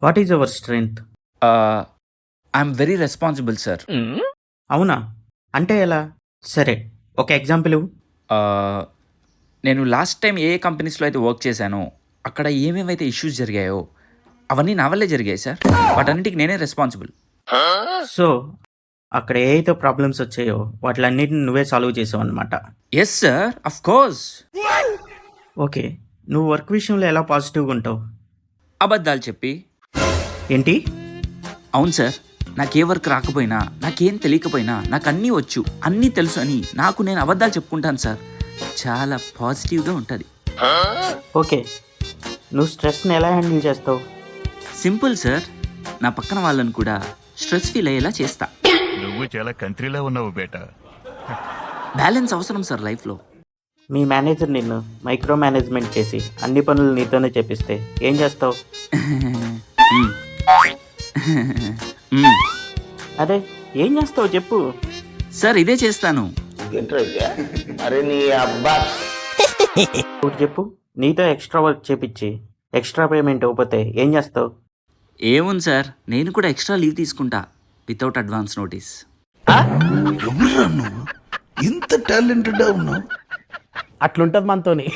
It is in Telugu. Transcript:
What is our strength? I'm very responsible sir. అవునా? అంటే ఎలా? సరే, ఒక ఎగ్జాంపుల్ ఇవ్వు. నేను లాస్ట్ టైం ఏ కంపెనీస్లో అయితే వర్క్ చేశానో అక్కడ ఏమేమైతే ఇష్యూస్ జరిగాయో అవన్నీ నా వల్లే జరిగాయి సార్. వాటన్నిటికి నేనే రెస్పాన్సిబుల్. సో అక్కడ ఏ అయితే ప్రాబ్లమ్స్ వచ్చాయో వాటిలన్నిటిని నువ్వే సాల్వ్ చేసావు అనమాట. Yes sir, of course. Okay, నువ్వు వర్క్ విషయంలో ఎలా పాజిటివ్గా ఉంటావు? అబద్ధాలు చెప్పి. ఏంటి? అవును సార్, నాకే వర్క్ రాకపోయినా, నాకేం తెలియకపోయినా, నాకు అన్నీ వచ్చు, అన్నీ తెలుసు అని నాకు నేను అబద్ధాలు చెప్పుకుంటాను సార్. చాలా పాజిటివ్గా ఉంటుంది. ఓకే, నువ్వు స్ట్రెస్ని ఎలా హ్యాండిల్ చేస్తావు? సింపుల్ సార్, నా పక్కన వాళ్ళని కూడా స్ట్రెస్ ఫీల్ అయ్యేలా చేస్తా. నువ్వు చాలా కంట్రీలో ఉన్నావు బేటా. బ్యాలెన్స్ అవసరం సార్ లైఫ్లో. మీ మేనేజర్ నిన్ను మైక్రో మేనేజ్మెంట్ చేసి అన్ని పనులు నీతోనే చేపిస్తే ఏం చేస్తావు? అదే ఏం చేస్తావు చెప్పు. సార్ ఇదే చేస్తాను. అరే నీ అబ్బా. ఒకటి చెప్పు, నీతో ఎక్స్ట్రా వర్క్ చేపించి ఎక్స్ట్రా పేమెంట్ ఇవ్వకపోతే ఏం చేస్తావు? ఏముంది సార్, నేను కూడా ఎక్స్ట్రా లీవ్ తీసుకుంటా వితౌట్ అడ్వాన్స్ నోటీస్. ఎవరురా నువ్వు? ఇంత టాలెంటెడ్ ఉన్నావు. అట్లుంటది మనతోని.